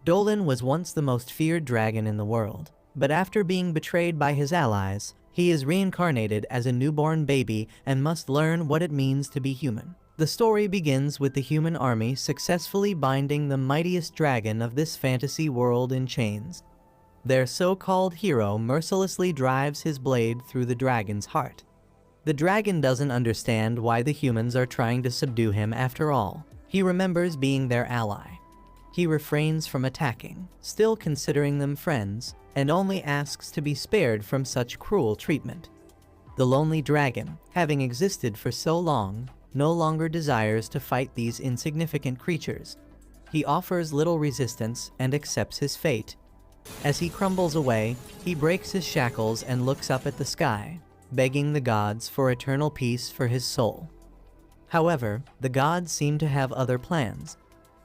Dolan was once the most feared dragon in the world, but after being betrayed by his allies, he is reincarnated as a newborn baby and must learn what it means to be human. The story begins with the human army successfully binding the mightiest dragon of this fantasy world in chains. Their so-called hero mercilessly drives his blade through the dragon's heart. The dragon doesn't understand why the humans are trying to subdue him after all. He remembers being their ally. He refrains from attacking, still considering them friends, and only asks to be spared from such cruel treatment. The lonely dragon, having existed for so long, no longer desires to fight these insignificant creatures. He offers little resistance and accepts his fate. As he crumbles away, he breaks his shackles and looks up at the sky, begging the gods for eternal peace for his soul. However, the gods seem to have other plans.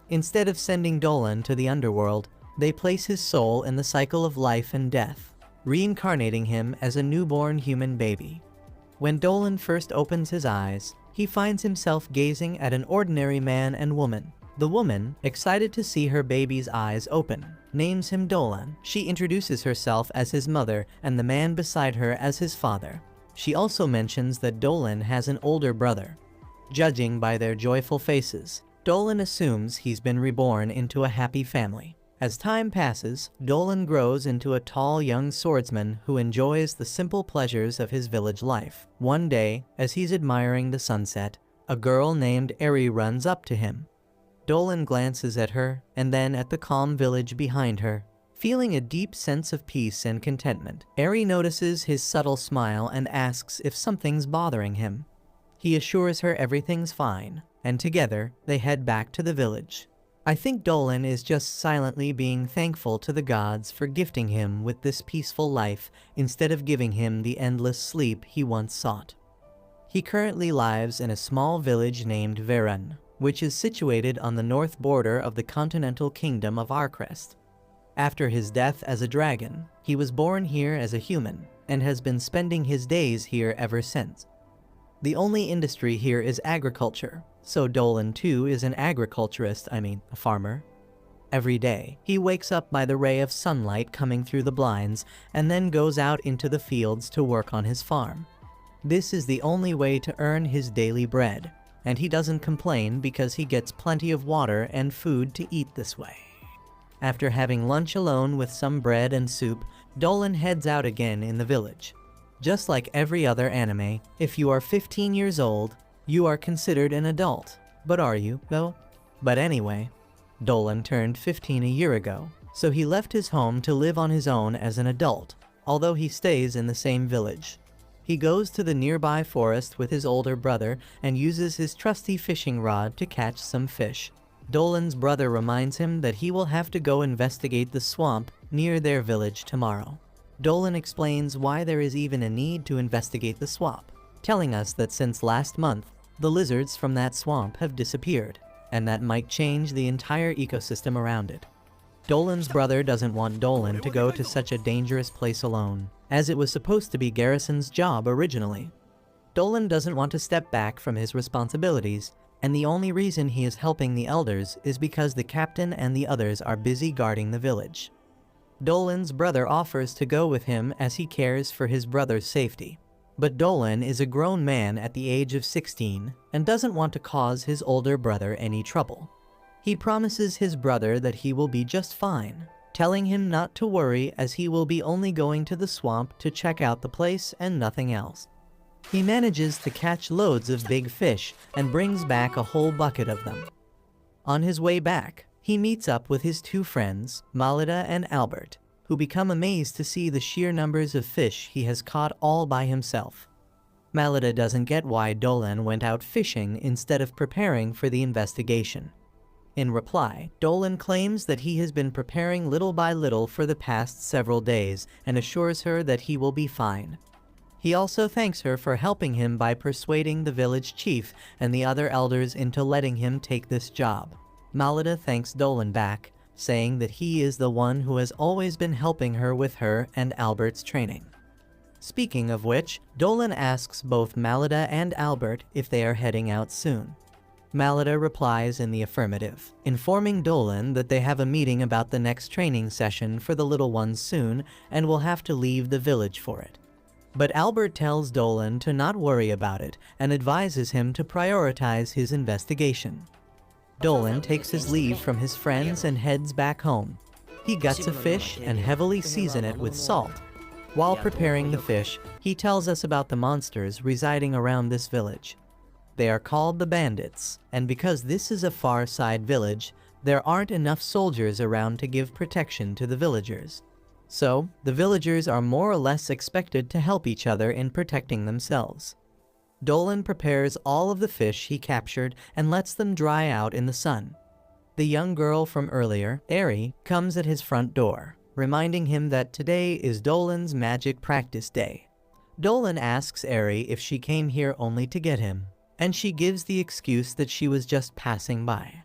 Instead of sending Dolan to the underworld, they place his soul in the cycle of life and death, reincarnating him as a newborn human baby. When Dolan first opens his eyes, he finds himself gazing at an ordinary man and woman. The woman, excited to see her baby's eyes open, names him Dolan. She introduces herself as his mother and the man beside her as his father. She also mentions that Dolan has an older brother. Judging by their joyful faces, Dolan assumes he's been reborn into a happy family. As time passes, Dolan grows into a tall young swordsman who enjoys the simple pleasures of his village life. One day, as he's admiring the sunset, a girl named Eri runs up to him. Dolan glances at her, and then at the calm village behind her. Feeling a deep sense of peace and contentment, Eri notices his subtle smile and asks if something's bothering him. He assures her everything's fine, and together, they head back to the village. I think Dolan is just silently being thankful to the gods for gifting him with this peaceful life instead of giving him the endless sleep he once sought. He currently lives in a small village named Varen, which is situated on the north border of the continental kingdom of Arcrest. After his death as a dragon, he was born here as a human, and has been spending his days here ever since. The only industry here is agriculture, so Dolan too is an agriculturist, a farmer. Every day, he wakes up by the ray of sunlight coming through the blinds, and then goes out into the fields to work on his farm. This is the only way to earn his daily bread, and he doesn't complain because he gets plenty of water and food to eat this way. After having lunch alone with some bread and soup, Dolan heads out again in the village. Just like every other anime, if you are 15 years old, you are considered an adult. But are you, though? But anyway, Dolan turned 15 a year ago, so he left his home to live on his own as an adult, although he stays in the same village. He goes to the nearby forest with his older brother and uses his trusty fishing rod to catch some fish. Dolan's brother reminds him that he will have to go investigate the swamp near their village tomorrow. Dolan explains why there is even a need to investigate the swamp, telling us that since last month, the lizards from that swamp have disappeared, and that might change the entire ecosystem around it. Dolan's brother doesn't want Dolan to go to such a dangerous place alone, as it was supposed to be Garrison's job originally. Dolan doesn't want to step back from his responsibilities, and the only reason he is helping the elders is because the captain and the others are busy guarding the village. Dolan's brother offers to go with him as he cares for his brother's safety. But Dolan is a grown man at the age of 16 and doesn't want to cause his older brother any trouble. He promises his brother that he will be just fine, telling him not to worry as he will be only going to the swamp to check out the place and nothing else. He manages to catch loads of big fish and brings back a whole bucket of them. On his way back, he meets up with his two friends, Malida and Albert, who become amazed to see the sheer numbers of fish he has caught all by himself. Malida doesn't get why Dolan went out fishing instead of preparing for the investigation. In reply, Dolan claims that he has been preparing little by little for the past several days and assures her that he will be fine. He also thanks her for helping him by persuading the village chief and the other elders into letting him take this job. Malida thanks Dolan back, saying that he is the one who has always been helping her with her and Albert's training. Speaking of which, Dolan asks both Malida and Albert if they are heading out soon. Malita replies in the affirmative, informing Dolan that they have a meeting about the next training session for the little ones soon and will have to leave the village for it. But Albert tells Dolan to not worry about it and advises him to prioritize his investigation. Dolan takes his leave from his friends and heads back home. He guts a fish and heavily seasons it with salt. While preparing the fish, he tells us about the monsters residing around this village. They are called the bandits, and because this is a far side village, there aren't enough soldiers around to give protection to the villagers. So, the villagers are more or less expected to help each other in protecting themselves. Dolan prepares all of the fish he captured and lets them dry out in the sun. The young girl from earlier, Eri, comes at his front door, reminding him that today is Dolan's magic practice day. Dolan asks Eri if she came here only to get him, and she gives the excuse that she was just passing by.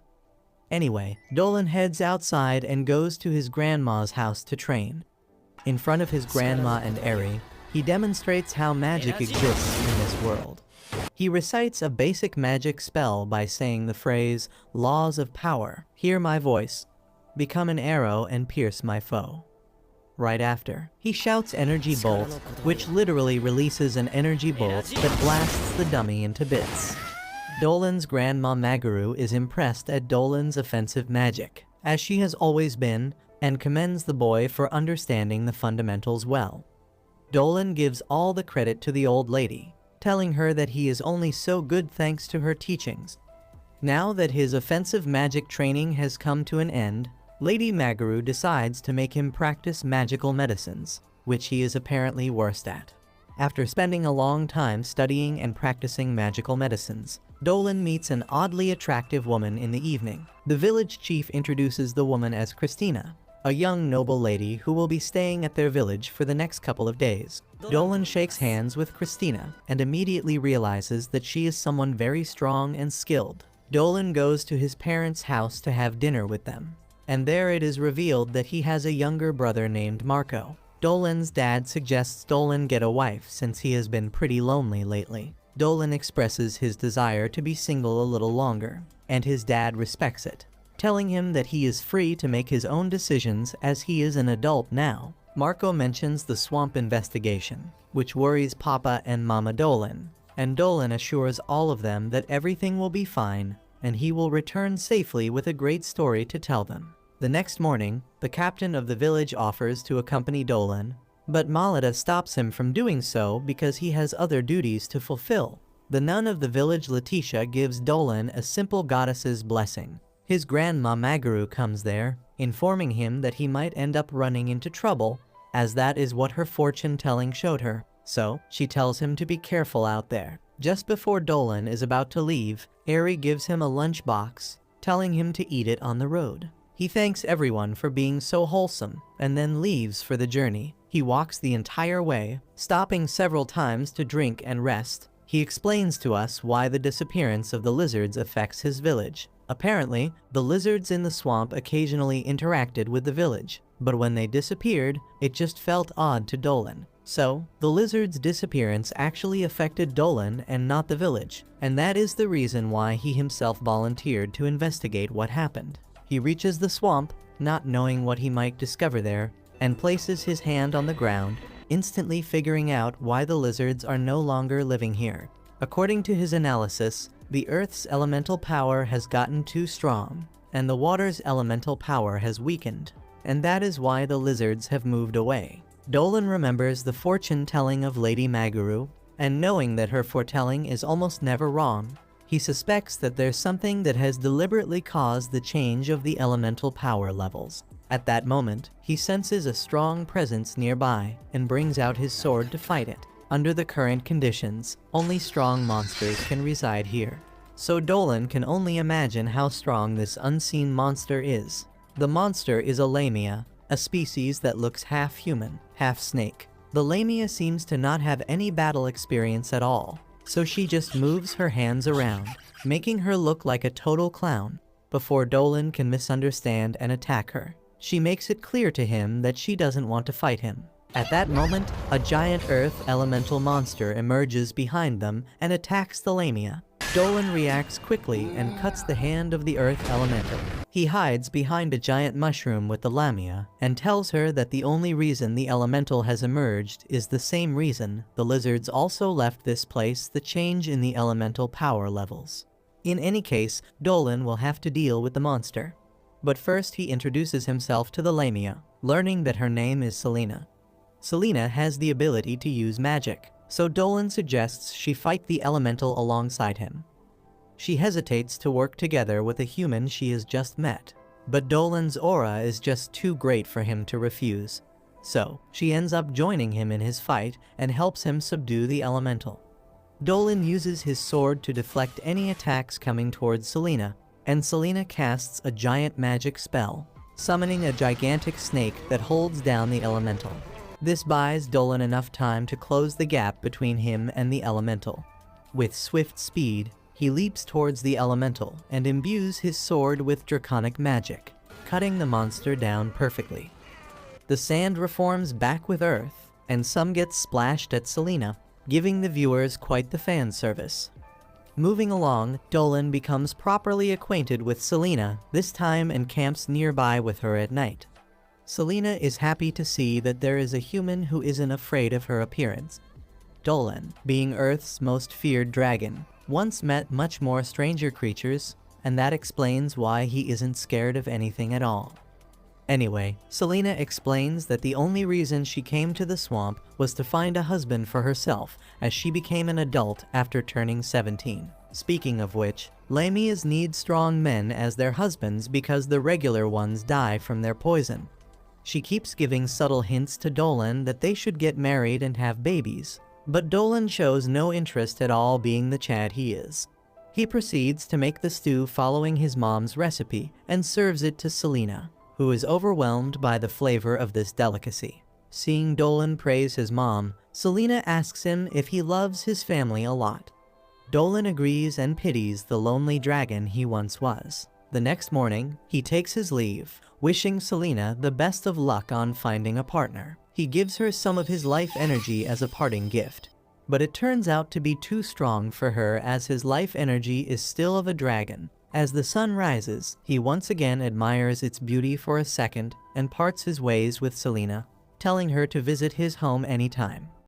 Anyway, Dolan heads outside and goes to his grandma's house to train. In front of his grandma and Eri, he demonstrates how magic exists in this world. He recites a basic magic spell by saying the phrase, "Laws of power, hear my voice, become an arrow and pierce my foe." Right after, he shouts energy bolt, which literally releases an energy bolt that blasts the dummy into bits. Dolan's grandma Magaru is impressed at Dolan's offensive magic, as she has always been, and commends the boy for understanding the fundamentals well. Dolan gives all the credit to the old lady, telling her that he is only so good thanks to her teachings. Now that his offensive magic training has come to an end, Lady Magaru decides to make him practice magical medicines, which he is apparently worst at. After spending a long time studying and practicing magical medicines, Dolan meets an oddly attractive woman in the evening. The village chief introduces the woman as Christina, a young noble lady who will be staying at their village for the next couple of days. Dolan shakes hands with Christina and immediately realizes that she is someone very strong and skilled. Dolan goes to his parents' house to have dinner with them, and there it is revealed that he has a younger brother named Marco. Dolan's dad suggests Dolan get a wife since he has been pretty lonely lately. Dolan expresses his desire to be single a little longer, and his dad respects it, telling him that he is free to make his own decisions as he is an adult now. Marco mentions the swamp investigation, which worries Papa and Mama Dolan, and Dolan assures all of them that everything will be fine and he will return safely with a great story to tell them. The next morning, the captain of the village offers to accompany Dolan, but Malita stops him from doing so because he has other duties to fulfill. The nun of the village, Letitia, gives Dolan a simple goddess's blessing. His grandma Magaru comes there, informing him that he might end up running into trouble, as that is what her fortune-telling showed her. So, she tells him to be careful out there. Just before Dolan is about to leave, Eri gives him a lunchbox, telling him to eat it on the road. He thanks everyone for being so wholesome, and then leaves for the journey. He walks the entire way, stopping several times to drink and rest. He explains to us why the disappearance of the lizards affects his village. Apparently, the lizards in the swamp occasionally interacted with the village, but when they disappeared, it just felt odd to Dolan. So, the lizard's disappearance actually affected Dolan and not the village, and that is the reason why he himself volunteered to investigate what happened. He reaches the swamp, not knowing what he might discover there, and places his hand on the ground, instantly figuring out why the lizards are no longer living here. According to his analysis, the Earth's elemental power has gotten too strong, and the water's elemental power has weakened, and that is why the lizards have moved away. Dolan remembers the fortune-telling of Lady Magaru, and knowing that her foretelling is almost never wrong, he suspects that there's something that has deliberately caused the change of the elemental power levels. At that moment, he senses a strong presence nearby and brings out his sword to fight it. Under the current conditions, only strong monsters can reside here. So Dolan can only imagine how strong this unseen monster is. The monster is a lamia, a species that looks half human, half snake. The lamia seems to not have any battle experience at all, so she just moves her hands around, making her look like a total clown, before Dolan can misunderstand and attack her. She makes it clear to him that she doesn't want to fight him. At that moment, a giant earth elemental monster emerges behind them and attacks the lamia. Dolan reacts quickly and cuts the hand of the earth elemental. He hides behind a giant mushroom with the Lamia and tells her that the only reason the elemental has emerged is the same reason the lizards also left this place: the change in the elemental power levels. In any case, Dolan will have to deal with the monster. But first he introduces himself to the Lamia, learning that her name is Selena. Selena has the ability to use magic, so Dolan suggests she fight the elemental alongside him. She hesitates to work together with a human she has just met, but Dolan's aura is just too great for him to refuse. So, she ends up joining him in his fight and helps him subdue the elemental. Dolan uses his sword to deflect any attacks coming towards Selena, and Selena casts a giant magic spell, summoning a gigantic snake that holds down the elemental. This buys Dolan enough time to close the gap between him and the elemental. With swift speed, he leaps towards the elemental and imbues his sword with draconic magic, cutting the monster down perfectly. The sand reforms back with earth, and some gets splashed at Selena, giving the viewers quite the fan service. Moving along, Dolan becomes properly acquainted with Selena, this time, and camps nearby with her at night. Selena is happy to see that there is a human who isn't afraid of her appearance. Dolan, being Earth's most feared dragon, once met much more stranger creatures, and that explains why he isn't scared of anything at all. Anyway, Selena explains that the only reason she came to the swamp was to find a husband for herself, as she became an adult after turning 17. Speaking of which, Lamias need strong men as their husbands because the regular ones die from their poison. She keeps giving subtle hints to Dolan that they should get married and have babies, but Dolan shows no interest at all, being the Chad he is. He proceeds to make the stew following his mom's recipe and serves it to Selena, who is overwhelmed by the flavor of this delicacy. Seeing Dolan praise his mom, Selena asks him if he loves his family a lot. Dolan agrees and pities the lonely dragon he once was. The next morning, he takes his leave, wishing Selena the best of luck on finding a partner. He gives her some of his life energy as a parting gift, but it turns out to be too strong for her as his life energy is still of a dragon. As the sun rises, he once again admires its beauty for a second and parts his ways with Selena, telling her to visit his home anytime.